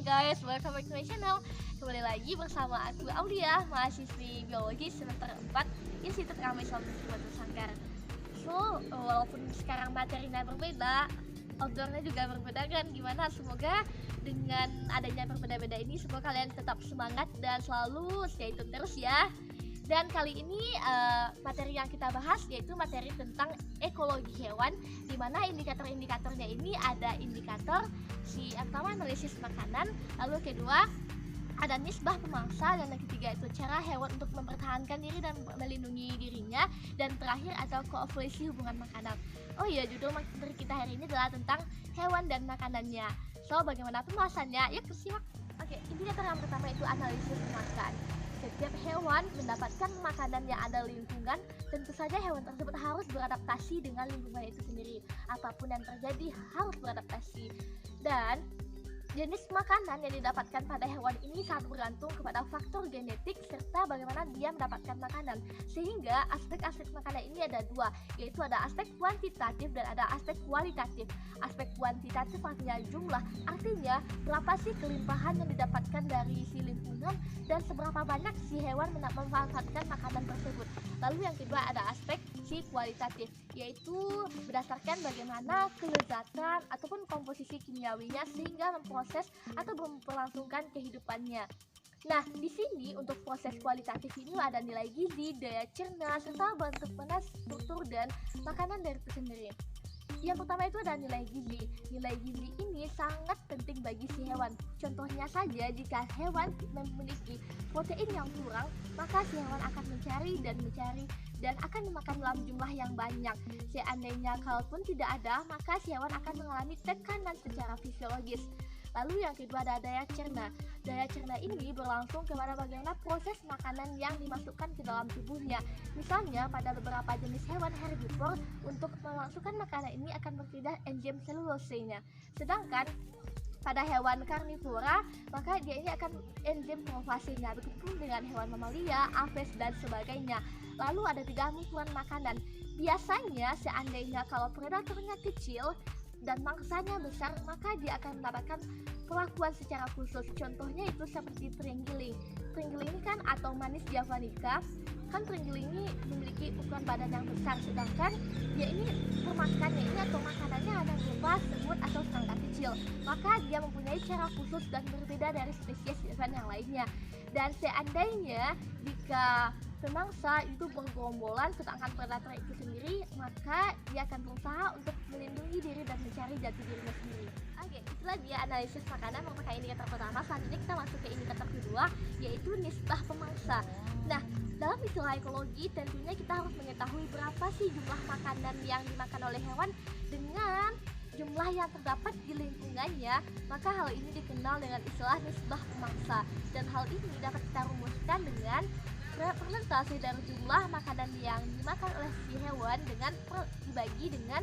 guys, welcome back to my channel. Kembali lagi bersama aku Aulia, mahasiswi biologi semester 4 Institut Ramai Islam Batu Sangkar. Walaupun sekarang materinya berbeda, outdoornya juga berbeda kan. Gimana, semoga dengan adanya berbeda-beda ini semoga kalian tetap semangat dan selalu stay tune terus ya. Dan kali ini materi yang kita bahas yaitu materi tentang ekologi hewan, di mana indikator-indikatornya ini ada indikator yang pertama analisis makanan, lalu kedua ada nisbah pemangsa, dan yang ketiga itu cara hewan untuk mempertahankan diri dan melindungi dirinya, dan terakhir ada koevolusi hubungan makanan. Oh iya, judul materi kita hari ini adalah tentang hewan dan makanannya. So, bagaimana pembahasannya? Yuk simak. Oke, indikator yang pertama itu analisis makan. Setiap hewan mendapatkan makanan yang ada di lingkungan, tentu saja hewan tersebut harus beradaptasi dengan lingkungan itu sendiri. Apapun yang terjadi harus beradaptasi. Dan jenis makanan yang didapatkan pada hewan ini sangat bergantung kepada faktor genetik serta bagaimana dia mendapatkan makanan. Sehingga aspek-aspek makanan ini ada dua, yaitu ada aspek kuantitatif dan ada aspek kualitatif. Aspek kuantitatif artinya jumlah, artinya berapa sih kelimpahan yang didapatkan dari si lingkungan dan seberapa banyak si hewan memanfaatkan makanan tersebut. Lalu yang kedua ada aspek si kualitatif, yaitu berdasarkan bagaimana kelezatan ataupun komposisi kimiawinya sehingga memproses atau memperlangsungkan kehidupannya. Nah, di sini untuk proses kualitatif ini ada nilai gizi, daya cerna, serta bentuk panas, struktur dan makanan dari itu sendiri. Yang pertama itu ada nilai gizi. Nilai gizi ini sangat penting bagi si hewan. Contohnya saja, jika hewan memiliki protein yang kurang, maka si hewan akan mencari dan akan memakan dalam jumlah yang banyak. Seandainya kalaupun tidak ada, maka si hewan akan mengalami tekanan secara fisiologis. Lalu yang kedua ada daya cerna. Daya cerna ini berlangsung kepada bagaimana proses makanan yang dimasukkan ke dalam tubuhnya. Misalnya pada beberapa jenis hewan herbivor, untuk memasukkan makanan ini akan berpindah enzim selulosenya. Sedangkan pada hewan karnivora, maka dia ini akan enzim profasinya. Begitu dengan hewan mamalia, aves dan sebagainya. Lalu ada tiga musuhan makanan. Biasanya seandainya kalau predatornya kecil dan mangsanya besar, maka dia akan mendapatkan perlakuan secara khusus. Contohnya itu seperti terenggiling. Terenggiling ini kan atau manis javanica. Kan terenggiling ini memiliki ukuran badan yang besar, sedangkan dia ini termakannya ini atau makanannya ada berupa semut atau serangga kecil. Maka dia mempunyai cara khusus dan berbeda dari spesies hewan yang lainnya. Dan seandainya jika pemangsa itu bergerombolan sedangkan predator itu sendiri, maka dia akan berusaha untuk melindungi diri dan mencari jati dirinya sendiri. Oke, itulah dia analisis makanan merupakan indikator pertama. Selanjutnya kita masuk ke indikator kedua, yaitu nisbah pemangsa. Nah, dalam istilah ekologi tentunya kita harus mengetahui berapa sih jumlah makanan yang dimakan oleh hewan dengan jumlah yang terdapat di lingkungannya. Maka hal ini dikenal dengan istilah nisbah pemangsa, dan hal ini dapat kita rumuskan dengan persentase dari jumlah makanan yang dimakan oleh si hewan dibagi dengan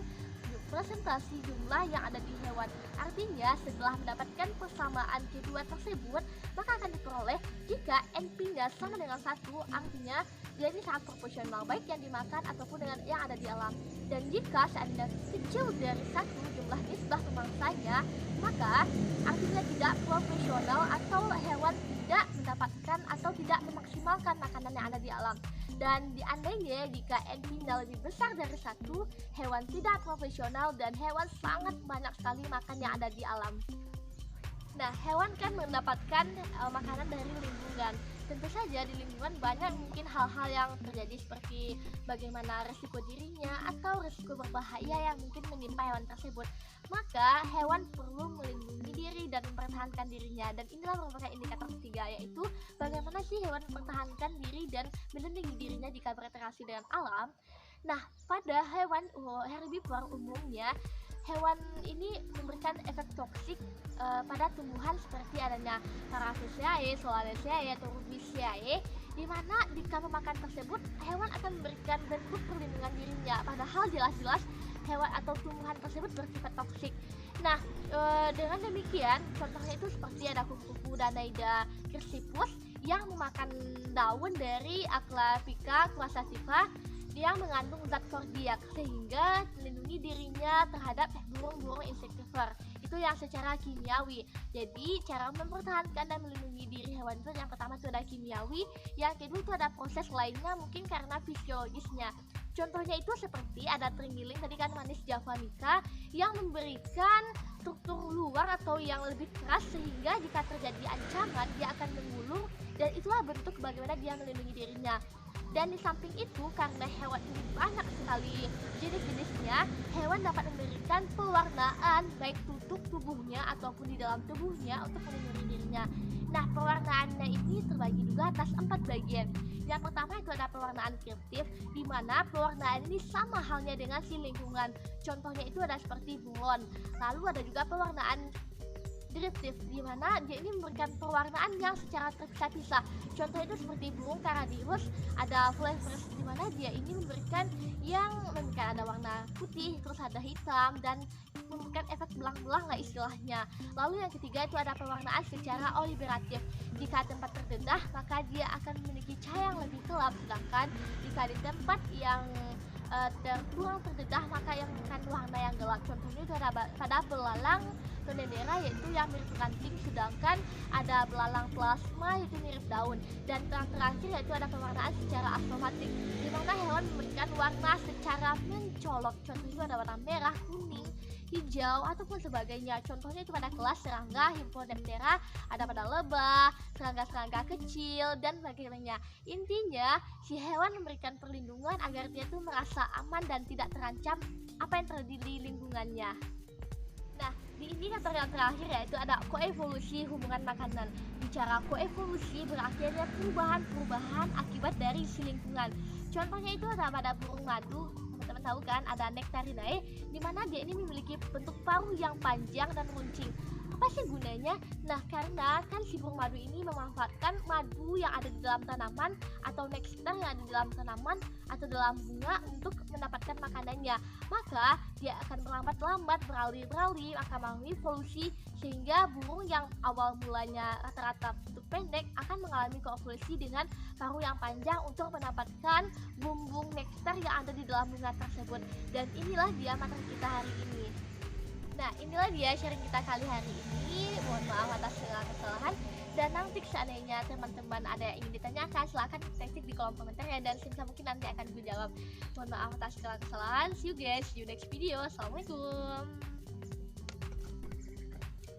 presentasi jumlah yang ada di hewan. Artinya setelah mendapatkan persamaan kedua tersebut, maka akan diperoleh jika NP-nya sama dengan 1, artinya dia ini sangat proporsional baik yang dimakan ataupun dengan yang ada di alam. Dan jika seandainya kecil dari 1 jumlah nisbah pemangsanya, maka artinya tidak proporsional atau hewan tidak mendapatkan atau tidak memaksimalkan makanan yang ada di alam. Dan diandainya jika NP-nya lebih besar dari 1, hewan tidak profesional dan hewan sangat banyak sekali makan yang ada di alam. Nah, hewan kan mendapatkan makanan dari lingkungan. Tentu saja di lingkungan banyak mungkin hal-hal yang terjadi seperti bagaimana resiko dirinya atau resiko berbahaya yang mungkin menimpa hewan tersebut. Maka hewan perlu melindungi diri dan mempertahankan dirinya. Dan inilah merupakan indikator ketiga, yaitu bagaimana sih hewan mempertahankan diri dan melindungi dirinya jika berinteraksi dengan alam. Nah, pada hewan herbivor umumnya, hewan ini memberikan efek toksik pada tumbuhan seperti adanya Carapaceae, Solanaceae, atau Rubiceae, di mana jika memakan tersebut hewan akan memberikan bentuk perlindungan dirinya, padahal jelas-jelas hewan atau tumbuhan tersebut bersifat toksik. Nah, dengan demikian contohnya itu seperti ada kupu-kupu Danaida Chrysippus yang memakan daun dari Aclapica crassativa yang mengandung zat kordiak sehingga melindungi dirinya terhadap burung-burung insektivor. itu yang secara kimiawi. Jadi cara mempertahankan dan melindungi diri hewan itu yang pertama itu ada kimiawi, yang kedua itu ada proses lainnya mungkin karena fisiologisnya. Contohnya itu seperti ada terenggiling tadi kan, manis javanica, yang memberikan struktur luar atau yang lebih keras sehingga jika terjadi ancaman dia akan menggulung, dan itulah bentuk bagaimana dia melindungi dirinya. Dan di samping itu karena hewan ini banyak sekali jenis-jenisnya, hewan dapat memberikan pewarnaan baik tutup tubuhnya ataupun di dalam tubuhnya untuk melindungi dirinya. Nah, pewarnaannya ini terbagi juga atas 4 bagian. Yang pertama itu ada pewarnaan kirtif, di mana pewarnaan ini sama halnya dengan si lingkungan. Contohnya itu ada seperti bunglon. Lalu ada juga pewarnaan deskriptif, di mana dia ini memberikan pewarnaan yang secara terpisah-pisah. Contoh itu seperti burung Caradius, ada flavors, di mana dia ini memberikan ada warna putih, terus ada hitam, dan memberikan efek belang-belang lah istilahnya. Lalu yang ketiga itu ada pewarnaan secara oliveratif. Jika tempat terdedah maka dia akan memiliki cahaya yang lebih gelap, sedangkan jika di tempat yang kurang terdedah maka yang memberikan warna yang gelap. Contohnya itu ada pada belalang Tonedera yaitu yang mirip ranting, sedangkan ada belalang plasma yaitu mirip daun. Dan terakhir yaitu ada pewarnaan secara astromatik, di mana hewan memberikan warna secara mencolok. Contohnya ada warna merah, kuning, hijau ataupun sebagainya. Contohnya itu pada kelas serangga, Hippodaptera, ada pada lebah, serangga-serangga kecil dan sebagainya. Intinya si hewan memberikan perlindungan agar dia tuh merasa aman dan tidak terancam apa yang terjadi di lingkungannya. Nah, di indikator yang terakhir yaitu ada koevolusi hubungan makanan. Bicara koevolusi berarti ada perubahan-perubahan akibat dari si lingkungan. Contohnya itu ada pada burung madu, teman-teman tahu kan, ada Nectarinae, di mana dia ini memiliki bentuk paruh yang panjang dan runcing. Apa sih gunanya? Nah, karena kan si burung madu ini memanfaatkan madu yang ada di dalam tanaman atau nektar yang ada di dalam tanaman atau dalam bunga untuk mendapatkan makanannya. Maka dia akan berlambat-lambat beralih-beralih akan mengalami evolusi, sehingga burung yang awal mulanya rata-rata bentuk pendek akan mengalami koevolusi dengan paruh yang panjang untuk mendapatkan bumbung nektar yang ada di dalam bunga tersebut. Dan inilah dia materi kita hari ini. Nah, inilah dia sharing kita kali hari ini. Mohon maaf atas segala kesalahan. Dan nanti seandainya teman-teman ada yang ingin ditanyakan, silahkan ketik di kolom komentar ya, dan sebisa mungkin nanti akan gue jawab. Mohon maaf atas segala kesalahan. See you guys, see you next video. Assalamualaikum.